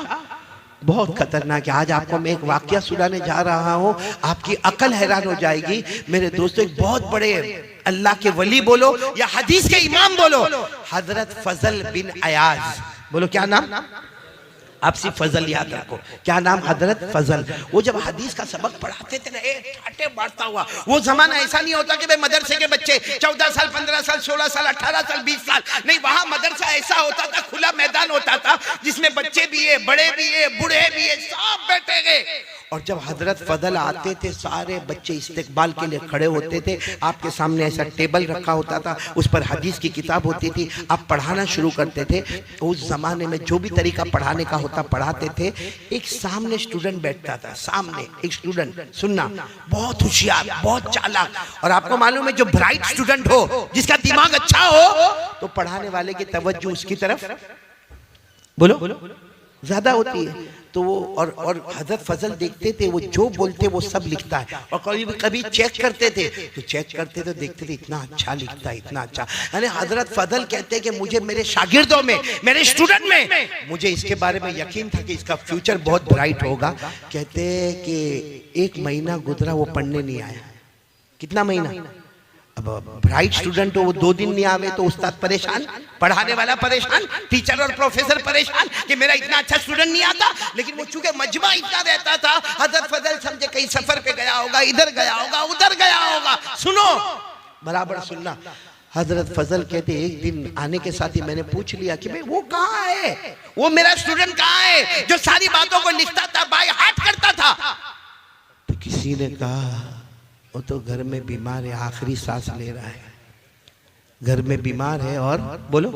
S2: बहुत खतरनाक है। आज आपको मैं एक वाकया सुनाने जा रहा हूँ, आपकी अकल हैरान हो जाएगी। मेरे दोस्तों, एक बहुत बड़े अल्लाह के वली बोलो या हदीस के इमाम बोलो, हजरत फजल बिन अयाज, बोलो क्या नाम? आप सिर्फ फजल याद रखो, क्या नाम? हजरत फजल। वो जब हदीस का सबक पढ़ाते थे ना, ठाटे मारता हुआ, वो जमाना ऐसा नहीं होता कि भाई मदरसे के बच्चे 14 साल 15 साल 16 साल 18 साल 20 साल, नहीं, वहां मदरसा ऐसा होता था, खुला मैदान होता था जिसमें बच्चे भी है, बड़े भी है, बूढ़े भी है, सब बैठे गए। और जब हजरत फजल आते थे, सारे बच्चे इस्तेकबाल के लिए खड़े होते थे। आपके सामने ऐसा टेबल रखा होता था, उस पर हदीस की किताब होती थी, आप पढ़ाना शुरू करते थे। उस जमाने में जो भी तरीका पढ़ाने का होता पढ़ाते थे। एक सामने स्टूडेंट बैठता था, सामने एक स्टूडेंट, सुनना, बहुत होशियार, बहुत चालाक, और आपको मालूम है जो ब्राइट स्टूडेंट हो, जिसका दिमाग अच्छा हो, तो पढ़ाने वाले की तवज्जो उसकी तरफ बोलो ज्यादा होती है। तो वो और हजरत फजल देखते थे, वो जो बोलते वो सब लिखता है। और कभी चेक करते थे, तो चेक करते तो देखते थे इतना अच्छा लिखता है, इतना अच्छा। यानी हजरत फजल कहते हैं कि मुझे मेरे शागिर्दों में, मेरे स्टूडेंट में, मुझे इसके बारे में यकीन था कि इसका फ्यूचर बहुत ब्राइट होगा। कहते हैं कि 1 महीना गुजरा, वो पढ़ने नहीं आया। कितना महीना? अब ब्राइट स्टूडेंट हो, वो 2 दिन नहीं आवे तो उस्ताद परेशान, पढ़ाने वाला परेशान, टीचर और प्रोफेसर परेशान कि मेरा इतना अच्छा स्टूडेंट नहीं आता। लेकिन वो चूंकि मजमा इतना रहता था, हजरत फजल समझे कहीं सफर पे गया होगा, इधर गया होगा, उधर गया होगा। सुनो, बराबर सुनना। हजरत फजल कहते एक दिन आने के साथ ही मैंने पूछ लिया कि भाई वो कहाँ है, वो मेरा स्टूडेंट कहाँ है जो सारी बातों को लिखता था, बाय हार्ट करता था? तो किसी ने कहा वो तो घर में बीमार है, आखिरी सांस ले रहा है, घर में बीमार है। और बोलो,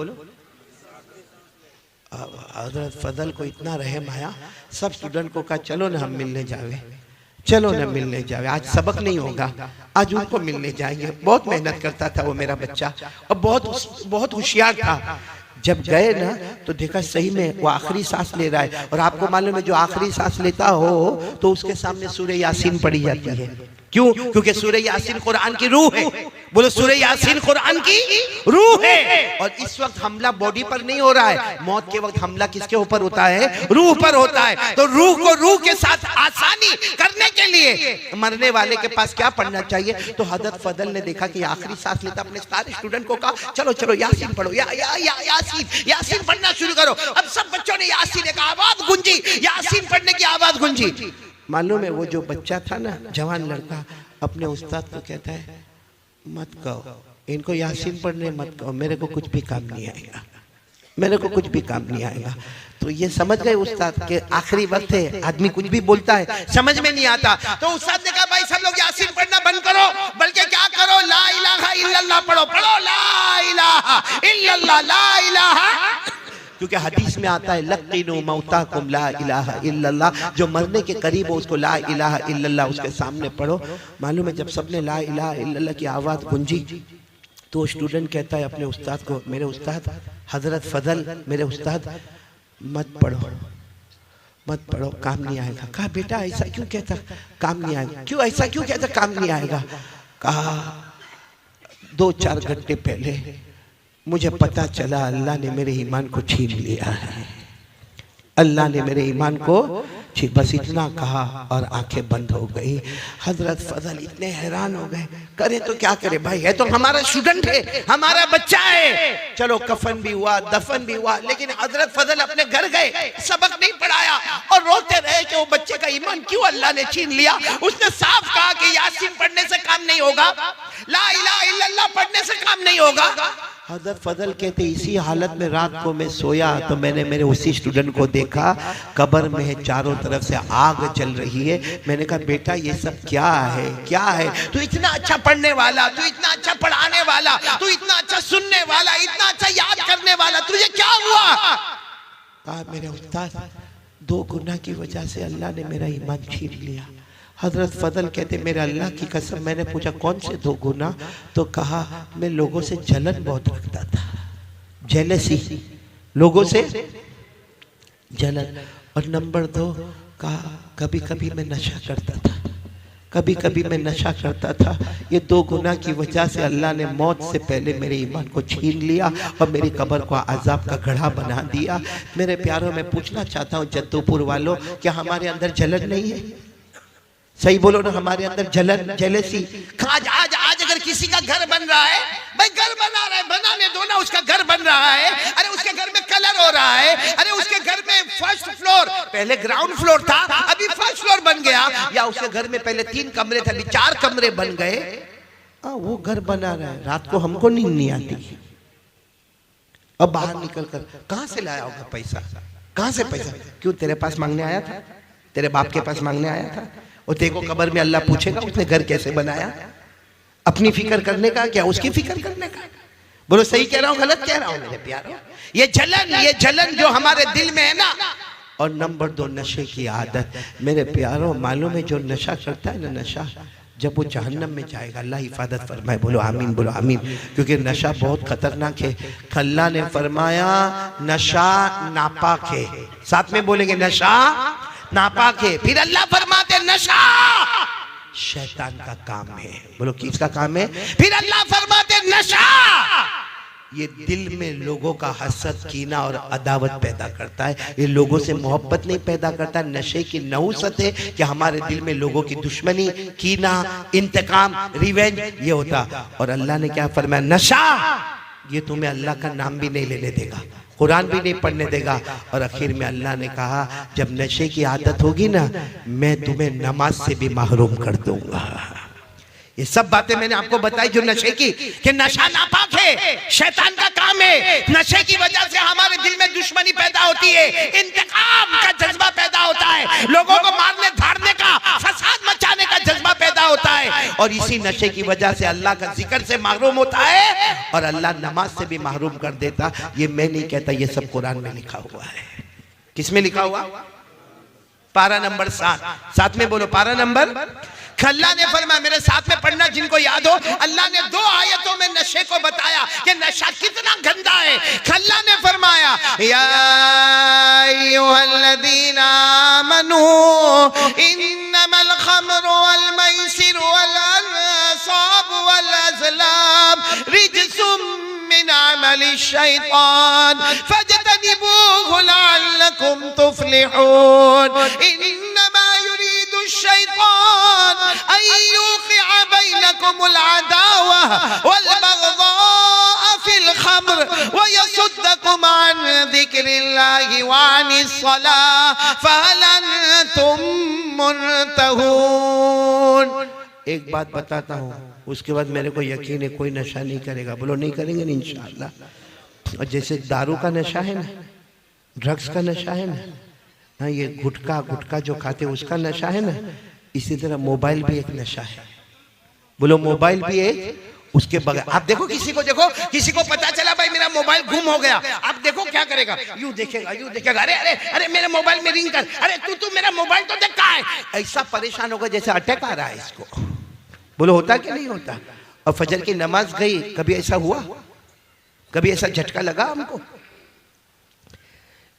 S2: हजरत फजल को इतना रहम आया, सब स्टूडेंट को कहा चलो ना हम मिलने जावे, चलो ना मिलने जावे, आज सबक नहीं होगा, आज उनको मिलने जाएंगे। बहुत मेहनत करता था वो मेरा बच्चा, और बहुत होशियार था। जब गए ना तो देखा सही में वो आखिरी सांस ले रहा है। और आपको मालूम है जो आखिरी सांस लेता हो तो उसके सामने सूरह यासीन पढ़ी जाती है। क्यों? क्योंकि सूरह यासीन कुरान की रूह है। बोलो, सूरह यासीन कुरान की रूह है। और इस वक्त हमला बॉडी पर नहीं हो रहा है, मौत के वक्त हमला किसके ऊपर होता है? रूह पर होता है। तो रूह को रूह के साथ आसानी करने के लिए मरने वाले के पास क्या पढ़ना चाहिए? तो हजरत फजल ने देखा कि आखिरी सांस लेता, अपने सारे स्टूडेंट को कहा चलो चलो यासीन पढ़ो, यासीन पढ़ना शुरू करो। अब सब बच्चों ने यासीन, एक आवाज गूंजी, यासीन पढ़ने की आवाज गूंजी। मालूम है वो जो बच्चा था ना, जवान लड़का, अपने उस्ताद को कहता है मत कहो इनको यासीन पढ़ने, मत कहो, मेरे को कुछ भी काम नहीं आएगा, मेरे को कुछ भी काम नहीं आएगा। तो ये समझ गए उस्ताद के आखिरी वक्त है, आदमी कुछ भी बोलता है समझ में नहीं आता। तो उस्ताद ने कहा भाई सब लोग यासीन पढ़ना बंद करो, बल्कि क्या करो, ला इलाहा इल्लल्लाह पढ़ो, ला इलाहा इल्लल्लाह, ला इलाहा। क्योंकि हदीस में आता है लक़ीनु मौताकुम ला इलाहा इल्लल्लाह, जो मरने के करीब हो उसको ला इलाहा इल्लल्लाह उसके सामने पढ़ो। मालूम है जब सबने ला इलाहा इल्लल्लाह की आवाज़ गूंजी तो स्टूडेंट कहता है अपने उस्ताद को, मेरे उस्ताद हजरत फजल, मेरे उस्ताद मत पढ़ो, मत पढ़ो, काम नहीं आएगा। कहा बेटा ऐसा क्यों कहता, काम नहीं आएगा? क्यों ऐसा क्यों कहता काम नहीं आएगा? कहा 2-4 घंटे पहले मुझे पता चला अल्लाह ने मेरे ईमान को छीन लिया है, अल्लाह ने मेरे ईमान को छीन, बस इतना कहा और आंखें बंद हो गई। हजरत फजल इतने हैरान हो गए, करे तो क्या करे भाई, है तो हमारा स्टूडेंट है, हमारा बच्चा है। चलो कफन भी हुआ, दफन भी हुआ, लेकिन हजरत फजल अपने घर गए, सबक नहीं पढ़ाया और रोते रहे कि वो बच्चे का ईमान क्यों अल्लाह ने छीन लिया। उसने साफ कहा कि यासीन पढ़ने से काम नहीं होगा, ला इलाहा इल्लल्लाह पढ़ने से काम नहीं होगा। हजरत फजल कहते इसी हालत में रात को मैं सोया तो मैंने मेरे उसी स्टूडेंट को देखा, कब्र में है, चारों तरफ से आग चल रही है। मैंने कहा बेटा ये सब क्या है, क्या है? तू इतना अच्छा पढ़ने वाला, तू इतना अच्छा पढ़ाने वाला, तू इतना अच्छा सुनने वाला, इतना अच्छा याद करने वाला, तुझे क्या हुआ? कहा मेरे उस्ताद 2 गुनाह की वजह से अल्लाह ने मेरा ईमान छीन लिया। हजरत फजल कहते मेरे अल्लाह की कसम, मैंने पूछा कौन से 2 गुनाह? तो कहा मैं लोगों से जलन बहुत रखता था, जेलसी, लोगों से जलन। और नंबर 2 कहा कभी कभी मैं नशा करता था, कभी कभी मैं नशा करता था। ये 2 गुनाह की वजह से अल्लाह ने मौत से पहले मेरे ईमान को छीन लिया और मेरी कब्र को अजाब का गढ़ा बना दिया। मेरे प्यारों, मैं पूछना चाहता हूँ जद्दूपुर वालों, क्या हमारे अंदर जलन नहीं है? सही बोलो ना, हमारे अंदर जलन, जेलसी। आज अगर किसी का घर बन रहा है, भाई घर बना रहा है, बनाने दो ना, उसका घर बन रहा है। अरे उसके घर में कलर हो रहा है, अरे उसके घर में फर्स्ट फ्लोर, पहले ग्राउंड फ्लोर था, अभी फर्स्ट फ्लोर बन गया। या उसके घर में पहले 3 कमरे थे, अभी 4 कमरे बन गए। वो घर बना रहा है, रात को हमको नींद नहीं आती। अब बाहर निकल कर कहां से लाया होगा पैसा? कहां से पैसा? क्यों तेरे पास मांगने आया था? तेरे बाप के पास मांगने आया था? और देखो कब्र में अल्लाह पूछेगा उसने घर कैसे बनाया? अपनी फिक्र करने का क्या, उसकी फिक्र करने का? बोलो सही कह रहा हूं गलत कह रहा हूं मेरे प्यारों? ये जलन जो हमारे दिल में है ना। और नंबर 2 नशे की आदत। मेरे प्यारों, मालूम है जो नशा करता है ना, नशा जब वो जहन्नम में जाएगा, अल्लाह हिफाजत फरमाए। बोलो आमीन, बोलो आमीन। क्योंकि नशा बहुत खतरनाक है। अल्लाह ने फरमाया नशा नापाक है। साथ में बोलेंगे नशा नापाक है। फिर अल्लाह फरमाते नशा शैतान का काम है। बोलो किसका काम है? फिर अल्लाह फरमाते नशा ये दिल में लोगों का हसद, कीना और अदावत पैदा करता है। ये लोगों से मोहब्बत नहीं पैदा करता। नशे की नहुसत है कि हमारे दिल में लोगों की दुश्मनी, कीना, इंतकाम, रिवेंज ये होता। और अल्लाह ने क्या फरमाया? नशा ये तुम्हें अल्लाह का नाम भी नहीं लेने देगा, कुरान भी नहीं पढ़ने देगा। और आखिर में अल्लाह ने कहा जब नशे की आदत होगी ना, मैं तुम्हें नमाज से भी महरूम कर दूंगा। ये सब बातें मैंने आपको बताई जो नशे की, कि नशा नापाक है, शैतान का काम है। नशे की वजह से हमारे दिल में दुश्मनी पैदा होती है, इंतकाम का जज्बा पैदा होता है, लोगों को मारने धारने का, फसाद मचाने का जज्बा पैदा होता है। और इसी नशे की वजह से अल्लाह का जिक्र से महरूम होता है और अल्लाह नमाज से भी महरूम कर देता। ये मैं नहीं कहता, ये सब कुरान में लिखा हुआ है। किसमें लिखा हुआ? पारा नंबर 7 में बोलो, पारा नंबर। अल्लाह ने फरमाया, मेरे साथ में पढ़ना जिनको याद हो, अल्लाह ने 2 आयतों में नशे को बताया कि नशा कितना गंदा है। अल्लाह ने फरमाया या अय्युहल्लज़ीना आमनू इन्नमल खम्रु वल मैसिरु वल अंसाबु वल अज़लाम रिज्सुम मिन अमलि शैतान फज्तनिबूहु लअल्लकुम तुफ्लिहून। इन्नमा युरीदु शैतान अन युक़िअ बैनकुमुल अदावा वल बग़ज़ाअ फिल खम्र व यसुद्दकुम अन ज़िक्रिल्लाहि व अनिस सलाह फहल अंतुम मुंतहून। एक बात बताता हूँ, उसके बाद मेरे को यकीन है कोई नशा नहीं करेगा। बोलो नहीं करेंगे ना इंशाअल्लाह। और जैसे दारू का नशा है ना, ड्रग्स का नशा है ना, हाँ ये गुटखा जो खाते उसका नशा है ना, इसी तरह मोबाइल भी एक नशा है। बोलो मोबाइल भी एक। उसके बगैर आप देखो, किसी को पता चला भाई मेरा मोबाइल गुम हो गया, आप देखो क्या करेगा? यूं देखेगा, अरे अरे अरे मेरे मोबाइल में रिंग कर, अरे तू मेरा मोबाइल तो देख कहाँ है। ऐसा परेशान होगा जैसे अटैक आ रहा है इसको। बोलो होता कि नहीं होता? और फजर की नमाज गई, कभी ऐसा हुआ? कभी ऐसा झटका लगा हमको?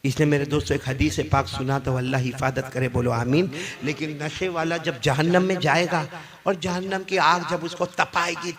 S2: इसने मेरे दोस्तों एक हदीस पाक सुना तो अल्लाह हिफाजत करे। बोलो आमीन। लेकिन नशे वाला जब जहन्नम में जाएगा और जहन्नम की आग जब उसको तपाएगी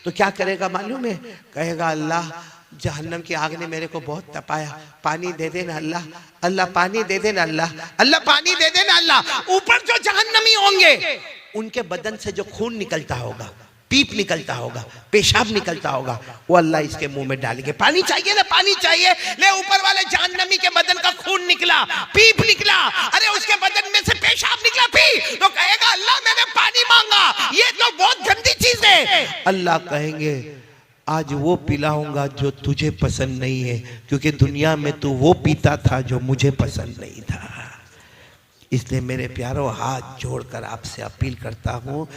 S2: तो क्या करेगा मालूम है? कहेगा अल्लाह जहन्नम की आग ने मेरे को बहुत तपाया, पानी दे देना अल्लाह, अल्लाह पानी दे देना अल्लाह, अल्लाह पानी दे देना अल्लाह। ऊपर जो जहन्नमी होंगे उनके बदन से जो खून निकलता होगा, पीप निकलता होगा, पेशाब निकलता होगा, वो अल्लाह इसके मुंह में डालेंगे। पानी चाहिए ना, पानी चाहिए, ले ऊपर वाले जहन्नमी के बदन का खून निकला, पीप निकला, अरे उसके बदन में से पेशाब निकला, पी तो कहेगा अल्लाह मैंने पानी मांगा, ये तो बहुत गंदी चीज है। अल्लाह कहेंगे आज वो पिलाऊंगा जो तुझे पसंद नहीं है, क्योंकि दुनिया में तू वो पीता था जो मुझे पसंद नहीं था। इसलिए मेरे प्यारों, हाथ जोड़कर आपसे अपील करता हूँ,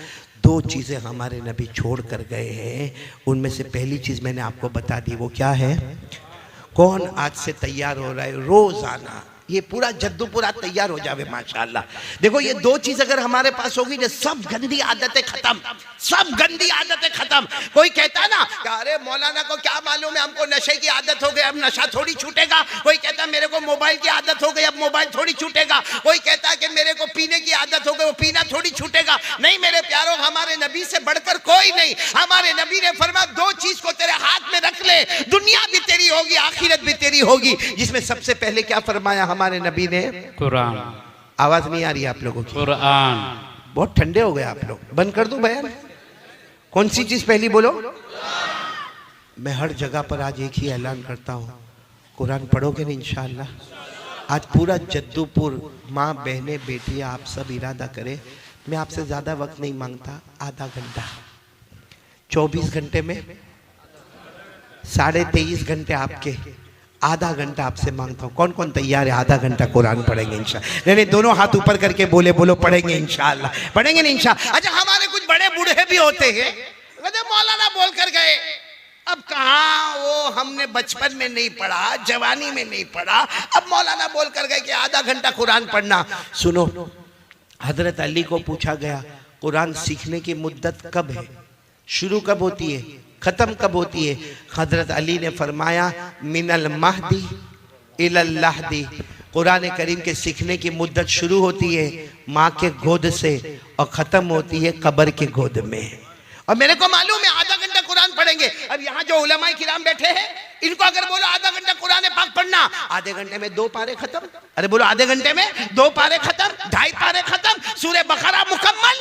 S2: 2 चीजें हमारे नबी छोड़ कर गए हैं। उनमें से पहली चीज मैंने आपको बता दी, वो क्या है? कौन आज से तैयार हो रहा है रोजाना ये पूरा जद्दूपुरा तैयार हो जावे माशाल्लाह। देखो ये दो चीज अगर हमारे पास होगी ना, सब गंदी आदतें खत्म, सब गंदी आदतें खत्म। कोई कहता है ना कि अरे मौलाना को क्या मालूम है, हमको नशे की आदत हो गई, अब नशा थोड़ी छूटेगा। कोई कहता है मेरे को मोबाइल की आदत हो गई, अब मोबाइल थोड़ी छूटेगा। कोई कहता है कि मेरे को पीने की आदत हो गई, वो पीना थोड़ी छूटेगा। नहीं मेरे प्यारों, हमारे नबी से बढ़कर कोई नहीं। हमारे नबी ने फरमाया दो चीज को तेरे हाथ में रख ले, दुनिया भी तेरी होगी, आखिरत भी तेरी होगी। जिसमें सबसे पहले क्या फरमाया हमारे नबी ने? कुरान। आवाज नहीं आ रही आप लोगों की? कुरान। बहुत ठंडे हो गए आप लोग, बंद कर दूं बयान? कौन सी चीज पहली बोलो? मैं हर जगह पर आज एक ही ऐलान करता हूं, कुरान पढ़ोगे ना इंशाअल्लाह। आज पूरा जद्दूपुर माँ बहनें बेटियां आप सब इरादा करें, मैं आपसे ज्यादा वक्त नहीं मांगता, आधा घंटा, 24 घंटे में 23.5 घंटे आपके, आधा घंटा आपसे मांगता हूँ। कौन कौन तैयार है? आधा घंटा कुरान पढ़ेंगे इंशाअल्लाह। नहीं दोनों हाथ ऊपर करके बोले, बोलो पढ़ेंगे इंशाअल्लाह, पढ़ेंगे ना इंशाअल्लाह। अच्छा हमारे कुछ बड़े बूढ़े भी होते हैं, मौलाना बोल कर गए, अब कहाँ वो हमने बचपन में नहीं पढ़ा, जवानी में नहीं पढ़ा, अब मौलाना बोल कर गए कि आधा घंटा कुरान पढ़ना। सुनो, हजरत अली को पूछा गया कुरान सीखने की मुद्दत कब है, शुरू कब होती है, खत्म कब होती है? हजरत अली ने फरमाया मिनल महदी इलल लहदी। कुरान करीम के सीखने की मुद्दत शुरू होती है माँ के गोद से और खत्म होती है कब्र के गोद में। और मेरे को मालूम है आधा घंटा कुरान पढ़ेंगे। अब यहाँ जो उलमाए किराम बैठे हैं, इनको अगर बोलो आधा घंटा कुरान पाक पढ़ना, आधे घंटे में 2 पारे खत्म। अरे बोलो आधे घंटे में 2 पारे खत्म, 2.5 पारे खत्म, सूरह बकरा मुकम्मल।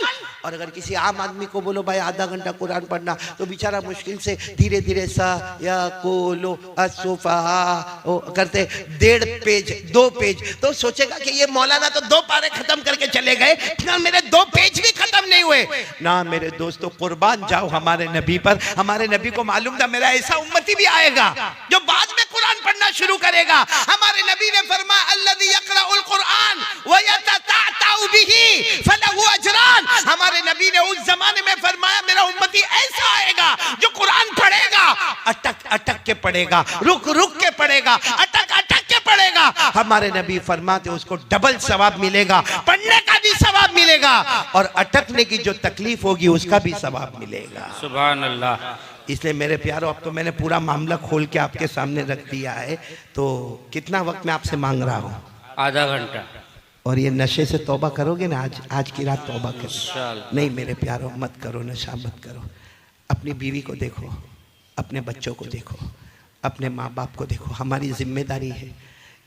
S2: और अगर किसी आम आदमी को बोलो भाई आधा घंटा कुरान पढ़ना, तो बेचारा मुश्किल से धीरे धीरे सा या कोलो असुफा करते 1.5 पेज 2 पेज, तो सोचेगा कि ये मौलाना तो 2 पारे खत्म करके चले गए, ना मेरे 2 पेज भी खत्म नहीं हुए। ना मेरे दोस्तों, कुर्बान जाओ हमारे नबी पर। हमारे नबी को मालूम था मेरा ऐसा उम्मती भी आएगा जो बाद में कुरान पढ़ना शुरू करेगा। हमारे नबी ने फरमाया अल्लज़ी यक़रउल कुरान व यतताअतउ बिही फलहु अजरान। हमारे नबी ने उस जमाने में फरमाया मेरा उम्मती ऐसा आएगा जो कुरान पढ़ेगा, अटक अटक के पढ़ेगा, रुक रुक के पढ़ेगा, अटक अटक के पढ़ेगा। हमारे नबी फरमाते उसको डबल सवाब मिलेगा, पढ़ने का भी सवाब मिलेगा और अटकने की जो तकलीफ होगी उसका भी सवाब मिलेगा। सुभान अल्लाह। इसलिए मेरे प्यारों, अब तो मैंने पूरा मामला खोल के आपके सामने रख दिया है, तो कितना वक्त मैं आपसे मांग रहा हूँ? आधा घंटा। और ये नशे से तौबा करोगे ना, आज की रात तौबा करो। नहीं मेरे प्यारों, मत करो नशा, मत करो। अपनी बीवी को देखो, अपने बच्चों को देखो, अपने माँ बाप को देखो। हमारी जिम्मेदारी है।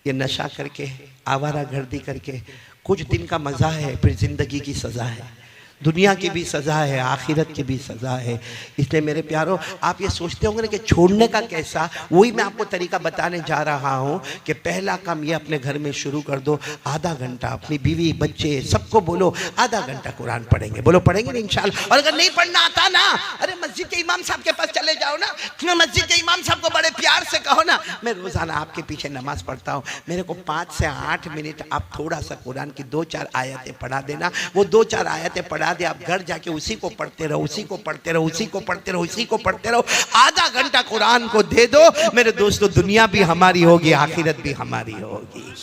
S2: ये नशा करके, आवारागर्दी करके कुछ दिन का मज़ा है, फिर ज़िंदगी की सज़ा है। दुनिया की भी सज़ा है, आखिरत की भी सज़ा है। इसलिए मेरे प्यारों, आप ये सोचते होंगे ना कि छोड़ने का कैसा, वही मैं आपको तरीका बताने जा रहा हूँ कि पहला काम ये अपने घर में शुरू कर दो। आधा घंटा अपनी बीवी बच्चे सबको बोलो आधा घंटा कुरान पढ़ेंगे। बोलो पढ़ेंगे ना इंशाअल्लाह। और अगर नहीं पढ़ना आता ना, अरे मस्जिद के इमाम साहब के पास चले जाओ ना, मस्जिद के इमाम साहब को बड़े प्यार से कहो ना, मैं रोज़ाना आपके पीछे नमाज पढ़ता हूँ, मेरे को 5 से 8 मिनट आप थोड़ा सा कुरान की 2-4 आयतें पढ़ा देना। वो 2-4 आयतें पढ़ा दे, आप घर जाके उसी को पढ़ते रहो, उसी को पढ़ते रहो, उसी को पढ़ते रहो, उसी को पढ़ते रहो। आधा घंटा कुरान को दे दो मेरे दोस्तों, दुनिया भी हमारी होगी, आखिरत भी हमारी होगी।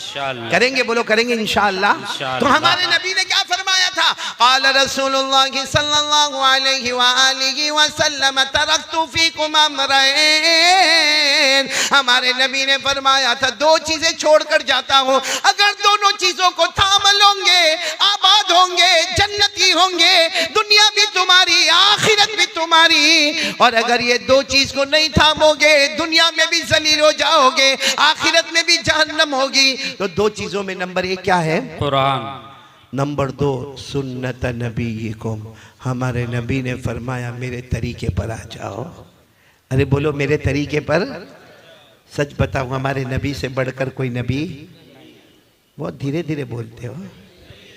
S2: करेंगे, बोलो करेंगे इंशाअल्लाह। तो हमारे नबी ने क्या फरमाया था? क़ाल रसूलुल्लाह सल्लल्लाहु अलैहि व आलिहि वसल्लम तरक्तु फीकुम अमरैन। हमारे नबी ने फरमाया था 2 चीजें छोड़कर जाता हूँ, अगर दोनों चीजों को थाम लोगे आबाद होंगे, जन्नती होंगे, दुनिया भी तुम्हारी, आखिरत भी तुम्हारी। और अगर ये 2 चीज को नहीं थामोगे, दुनिया में भी जलील हो जाओगे, आखिरत में भी जहन्नम होगी। तो 2 चीजों में नंबर 1 क्या है? कुरान। नंबर 2 सुन्नत नबीकुम। हमारे नबी ने फरमाया मेरे तरीके पर आ जाओ। अरे बोलो मेरे तरीके पर। सच बताओ, हमारे नबी से बढ़कर कोई नबी? बहुत धीरे धीरे बोलते हो।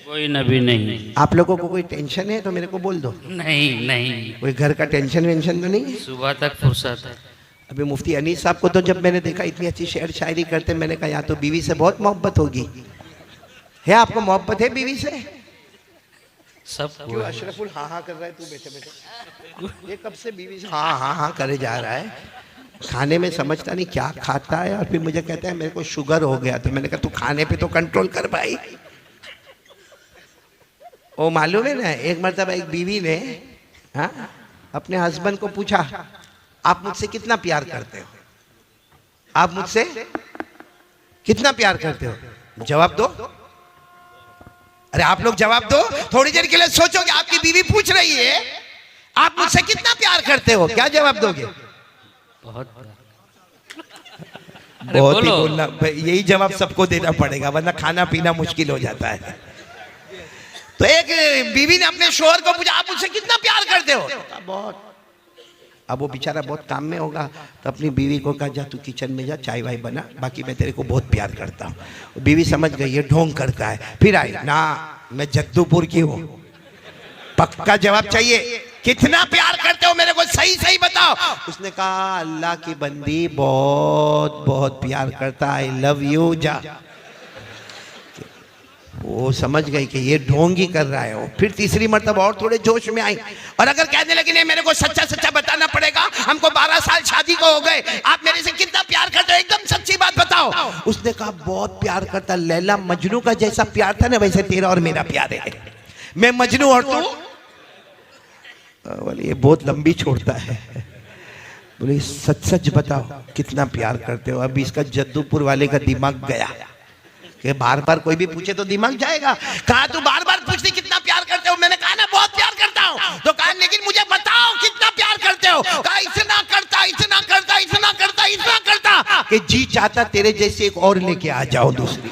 S2: कोई नबी नहीं। आप लोगों को कोई टेंशन है तो मेरे को बोल दो। नहीं नहीं। कोई घर का टेंशन वेंशन तो नहीं? सुबह तक फुर्सत है। अभी मुफ्ती अनीस साहब को तो जब मैंने देखा इतनी अच्छी शेर शायरी करते, मैंने कहा या तो बीवी से बहुत मोहब्बत होगी। है आपको मोहब्बत है बीवी से? सब क्यों अशरफुल हाँ हाँ कर रहा है? तू बैठे बैठे ये कब से बीवी से हाँ हाँ हाँ करे जा रहा है? खाने में समझता नहीं क्या खाता है, और फिर मुझे कहता है मेरे को शुगर हो गया। तो मैंने कहा तू खाने पे तो कंट्रोल कर भाई। वो मालूम है ना, एक मरतबा एक बीवी ने अपने हस्बैंड को पूछा, आप मुझसे कितना प्यार करते हो, आप मुझसे कितना प्यार करते हो, जवाब दो। अरे आप लोग जवाब दो, थोड़ी देर के लिए सोचो कि आपकी बीवी पूछ रही है आप मुझसे कितना प्यार करते हो, क्या जवाब दोगे? बहुत ही बोलना, यही जवाब सबको देना पड़ेगा वरना खाना पीना मुश्किल हो जाता है। तो एक बीवी ने अपने शोहर को पूछा, आप मुझसे कितना प्यार करते हो? बहुत। अब वो बेचारा बहुत काम में होगा, तो अपनी बीवी को कहा, जा तू किचन में जा, चाय वाय बना, बाकी मैं तेरे को बहुत प्यार करता हूँ। बीवी समझ गई ये ढोंग करता है, फिर आई ना, मैं जद्दूपुर की हूँ, पक्का जवाब चाहिए, कितना प्यार करते हो मेरे को सही सही बताओ। उसने कहा, अल्लाह की बंदी बहुत बहुत प्यार करता, आई लव यू, जा। वो समझ गई कि ये ढोंगी कर रहा है। वो फिर तीसरी मर्तबा और थोड़े जोश में आई, और अगर कहने लगी नहीं मेरे को सच्चा सच्चा बताना पड़ेगा, हमको 12 साल शादी को हो गए, आप मेरे से कितना प्यार करते हो, एकदम सच्ची बात बताओ। उसने कहा बहुत प्यार करता, लैला मजनू का जैसा प्यार था ना वैसे तेरा और मेरा प्यार है, मैं मजनू और तू। बोले ये बहुत लंबी छोड़ता है। बोले सच सच बताओ कितना प्यार करते हो। अभी इसका जद्दूपुर वाले का दिमाग गया कि बार बार कोई भी पूछे तो दिमाग जाएगा। कहा तू बार बार पूछती कितना प्यार करते हो, मैंने कहा ना बहुत प्यार करता हूँ। तो कहा लेकिन मुझे बताओ कितना प्यार करते हो। कहा इतना करता इतना करता इतना करता इतना करता कि जी चाहता तेरे जैसे एक और लेके आ जाओ दूसरी।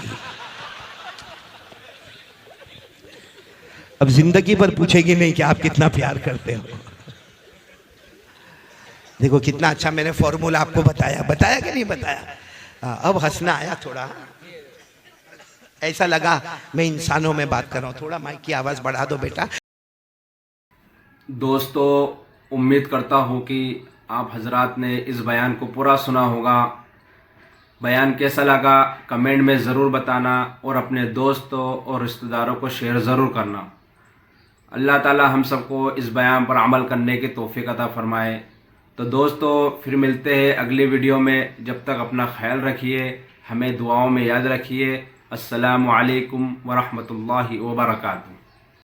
S2: अब जिंदगी भर पूछेगी नहीं कि आप कितना प्यार करते हो। देखो कितना अच्छा मैंने फॉर्मूला आपको बताया, बताया कि नहीं बताया? अब हंसना आया थोड़ा, ऐसा लगा मैं इंसानों में बात कर रहा हूँ। थोड़ा माइक की आवाज बढ़ा दो बेटा।
S3: दोस्तों, उम्मीद करता हूँ कि आप हजरात ने इस बयान को पूरा सुना होगा। बयान कैसा लगा कमेंट में ज़रूर बताना, और अपने दोस्तों और रिश्तेदारों को शेयर ज़रूर करना। अल्लाह ताला हम सबको इस बयान पर अमल करने की तौफीक अता फरमाए। तो दोस्तों फिर मिलते हैं अगली वीडियो में, जब तक अपना ख्याल रखिए, हमें दुआओं में याद रखिए। अस्सलामु अलैकुम वरहमतुल्लाहि वबरकातुहू।